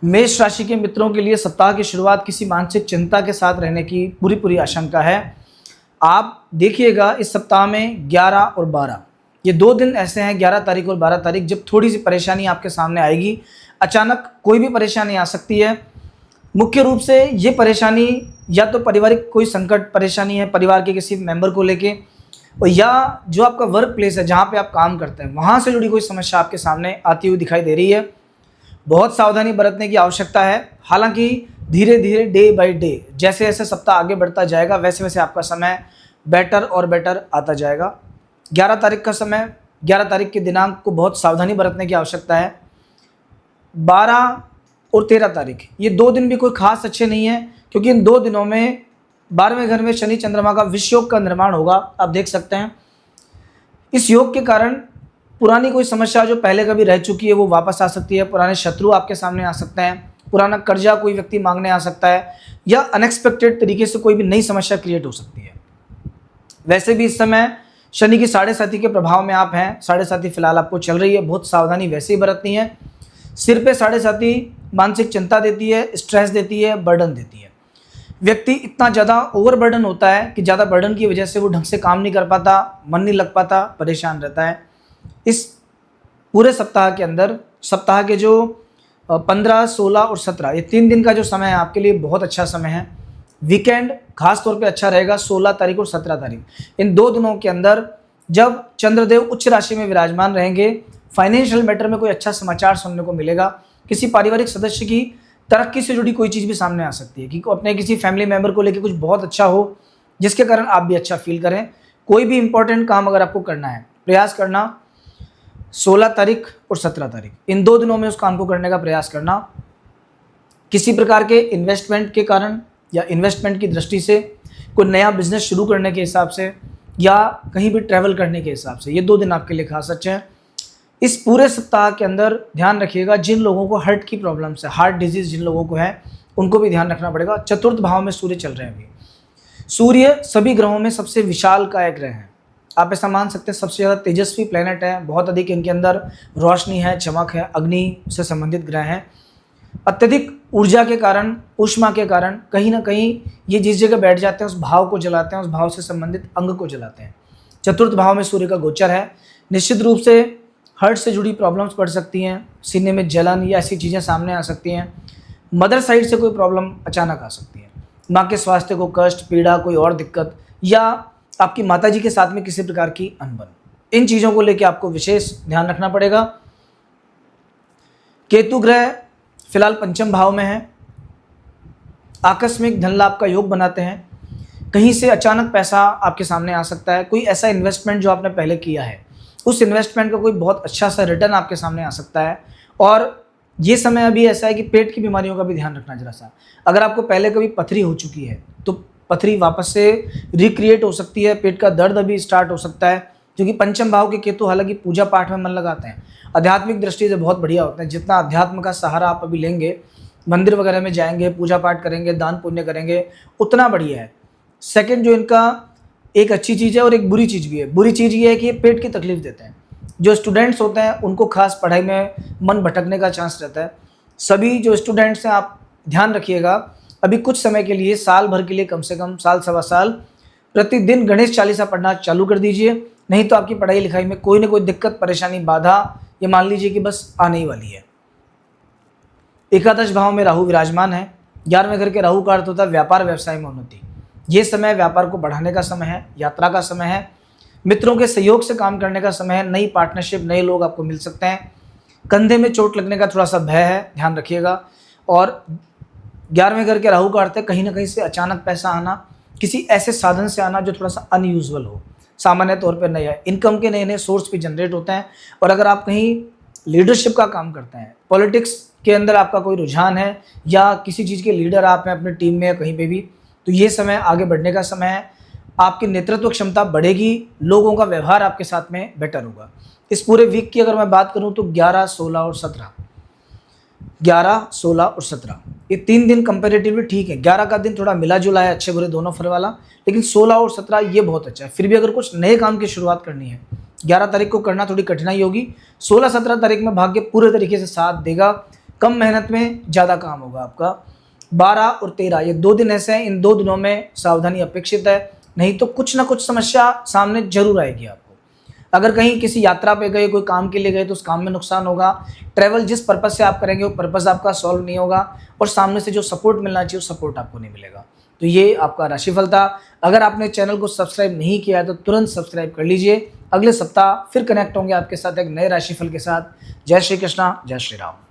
मेष राशि के मित्रों के लिए सप्ताह की शुरुआत किसी मानसिक चिंता के साथ रहने की पूरी पूरी आशंका है। आप देखिएगा इस सप्ताह में 11 और 12 ये 2 दिन ऐसे हैं, 11 तारीख और 12 तारीख, जब थोड़ी सी परेशानी आपके सामने आएगी। अचानक कोई भी परेशानी आ सकती है। मुख्य रूप से ये परेशानी या तो पारिवारिक कोई संकट परेशानी है, परिवार के किसी मेंबर को लेके, और या जो आपका वर्क प्लेस है जहाँ पे आप काम करते हैं वहाँ से जुड़ी कोई समस्या आपके सामने आती हुई दिखाई दे रही है। बहुत सावधानी बरतने की आवश्यकता है। हालांकि धीरे धीरे डे बाय डे जैसे जैसे सप्ताह आगे बढ़ता जाएगा वैसे वैसे आपका समय बेटर और बेटर आता जाएगा। 11 तारीख का समय, 11 तारीख के दिनांक को बहुत सावधानी बरतने की आवश्यकता है। 12 और 13 तारीख ये 2 दिन भी कोई खास अच्छे नहीं है, क्योंकि इन 2 दिनों में 12वें घर में शनि चंद्रमा का विषय योग का निर्माण होगा। आप देख सकते हैं इस योग के कारण पुरानी कोई समस्या जो पहले कभी रह चुकी है वो वापस आ सकती है। पुराने शत्रु आपके सामने आ सकते हैं, पुराना कर्जा कोई व्यक्ति मांगने आ सकता है, या अनएक्सपेक्टेड तरीके से कोई भी नई समस्या क्रिएट हो सकती है। वैसे भी इस समय शनि की 7.5 के प्रभाव में आप हैं। 7.5 फिलहाल आपको चल रही है, बहुत सावधानी वैसे ही बरतनी है। सिर पे 7.5 मानसिक चिंता देती है, स्ट्रेस देती है, बर्डन देती है। व्यक्ति इतना ज़्यादा ओवर बर्डन होता है कि ज़्यादा बर्डन की वजह से वो ढंग से काम नहीं कर पाता, मन नहीं लग पाता, परेशान रहता है। इस पूरे सप्ताह के अंदर, सप्ताह के जो 15, 16 और 17 ये 3 दिन का जो समय है आपके लिए बहुत अच्छा समय है। वीकेंड खास तौर पे अच्छा रहेगा 16 तारीख और 17 तारीख। इन 2 दिनों के अंदर जब चंद्रदेव उच्च राशि में विराजमान रहेंगे, फाइनेंशियल मैटर में कोई अच्छा समाचार सुनने को मिलेगा। किसी पारिवारिक सदस्य की तरक्की से जुड़ी कोई चीज़ भी सामने आ सकती है कि अपने किसी फैमिली मेम्बर को लेकर कुछ बहुत अच्छा हो जिसके कारण आप भी अच्छा फील करें। कोई भी इंपॉर्टेंट काम अगर आपको करना है, प्रयास करना 16 तारीख और 17 तारीख इन 2 दिनों में उस काम को करने का प्रयास करना। किसी प्रकार के इन्वेस्टमेंट के कारण या इन्वेस्टमेंट की दृष्टि से, कोई नया बिजनेस शुरू करने के हिसाब से, या कहीं भी ट्रैवल करने के हिसाब से ये 2 दिन आपके लिए खास अच्छे हैं। इस पूरे सप्ताह के अंदर ध्यान रखिएगा जिन लोगों को हार्ट की प्रॉब्लम्स है, हार्ट डिजीज़ जिन लोगों को है उनको भी ध्यान रखना पड़ेगा। चतुर्थ भाव में सूर्य चल रहे हैं अभी। सूर्य सभी ग्रहों में सबसे विशाल काय ग्रह है। आप ऐसा मान सकते हैं सबसे ज़्यादा तेजस्वी प्लेनेट है। बहुत अधिक इनके अंदर रोशनी है, चमक है, अग्नि से संबंधित ग्रह हैं। अत्यधिक ऊर्जा के कारण, ऊष्मा के कारण कहीं ना कहीं ये जिस जगह बैठ जाते हैं उस भाव को जलाते हैं, उस भाव से संबंधित अंग को जलाते हैं। चतुर्थ भाव में सूर्य का गोचर है। निश्चित रूप से हार्ट से जुड़ी प्रॉब्लम्स बढ़ सकती हैं, सीने में जलन या ऐसी चीज़ें सामने आ सकती हैं। मदर साइड से कोई प्रॉब्लम अचानक आ सकती है। माँ के स्वास्थ्य को कष्ट, पीड़ा, कोई और दिक्कत, या आपकी माताजी के साथ में किसी प्रकार की अनबन, इन चीज़ों को लेकर आपको विशेष ध्यान रखना पड़ेगा। केतु ग्रह फिलहाल 5म भाव में है। आकस्मिक धन लाभ का योग बनाते हैं। कहीं से अचानक पैसा आपके सामने आ सकता है। कोई ऐसा इन्वेस्टमेंट जो आपने पहले किया है उस इन्वेस्टमेंट का कोई बहुत अच्छा सा रिटर्न आपके सामने आ सकता है। और ये समय अभी ऐसा है कि पेट की बीमारियों का भी ध्यान रखना जरा सा। अगर आपको पहले कभी पथरी हो चुकी है तो पथरी वापस से रिक्रिएट हो सकती है। पेट का दर्द अभी स्टार्ट हो सकता है, क्योंकि 5म भाव के केतु हालांकि पूजा पाठ में मन लगाते हैं, आध्यात्मिक दृष्टि से बहुत बढ़िया होते हैं। जितना अध्यात्म का सहारा आप अभी लेंगे, मंदिर वगैरह में जाएंगे, पूजा पाठ करेंगे, दान पुण्य करेंगे, उतना बढ़िया है। सेकेंड जो इनका एक अच्छी चीज़ है और एक बुरी चीज़ भी है। बुरी चीज़ ये है कि ये पेट की तकलीफ देते हैं। जो स्टूडेंट्स होते हैं उनको खास पढ़ाई में मन भटकने का चांस रहता है। सभी जो स्टूडेंट्स हैं आप ध्यान रखिएगा, अभी कुछ समय के लिए, साल भर के लिए, कम से कम साल सवा साल प्रतिदिन गणेश चालीसा पढ़ना चालू कर दीजिए। नहीं तो आपकी पढ़ाई लिखाई में कोई ना कोई दिक्कत, परेशानी, बाधा ये मान लीजिए कि बस आने ही वाली है। एकादश भाव में राहु विराजमान है। 11वें घर के राहु का अर्थ होता है व्यापार व्यवसाय में उन्नति। ये समय व्यापार को बढ़ाने का समय है, यात्रा का समय है, मित्रों के सहयोग से काम करने का समय है। नई पार्टनरशिप, नए लोग आपको मिल सकते हैं। कंधे में चोट लगने का थोड़ा सा भय है, ध्यान रखिएगा। और 11वें घर के राहु का अर्थ है कहीं ना कहीं से अचानक पैसा आना, किसी ऐसे साधन से आना जो थोड़ा सा अनयूजुअल हो, सामान्य तौर पर नया इनकम के नए सोर्स भी जनरेट होते हैं। और अगर आप कहीं लीडरशिप का काम करते हैं, पॉलिटिक्स के अंदर आपका कोई रुझान है, या किसी चीज़ के लीडर आप हैं अपने टीम में या कहीं पे भी, तो ये समय आगे बढ़ने का समय है। आपकी नेतृत्व क्षमता बढ़ेगी, लोगों का व्यवहार आपके साथ में बेटर होगा। इस पूरे वीक की अगर मैं बात करूं तो 11, 16 और 17, 11, 16 और 17 ये 3 दिन कंपेरेटिवली ठीक है। 11 का दिन थोड़ा मिला जुला है, अच्छे बुरे दोनों फल वाला, लेकिन 16 और 17 ये बहुत अच्छा है। फिर भी अगर कुछ नए काम की शुरुआत करनी है, 11 तारीख को करना थोड़ी कठिनाई होगी। 16, 17 तारीख में भाग्य पूरे तरीके से साथ देगा। कम मेहनत में ज़्यादा काम होगा आपका। 12 और 13 ये 2 दिन ऐसे हैं, इन 2 दिनों में सावधानी अपेक्षित है, नहीं तो कुछ ना कुछ समस्या सामने जरूर आएगी आपको। अगर कहीं किसी यात्रा पे गए, कोई काम के लिए गए, तो उस काम में नुकसान होगा। ट्रैवल जिस पर्पज़ से आप करेंगे वो पर्पज़ आपका सॉल्व नहीं होगा, और सामने से जो सपोर्ट मिलना चाहिए वो सपोर्ट आपको नहीं मिलेगा। तो ये आपका राशिफल था। अगर आपने चैनल को सब्सक्राइब नहीं किया है तो तुरंत सब्सक्राइब कर लीजिए। अगले सप्ताह फिर कनेक्ट होंगे आपके साथ एक नए राशिफल के साथ। जय श्री कृष्णा, जय श्री राम।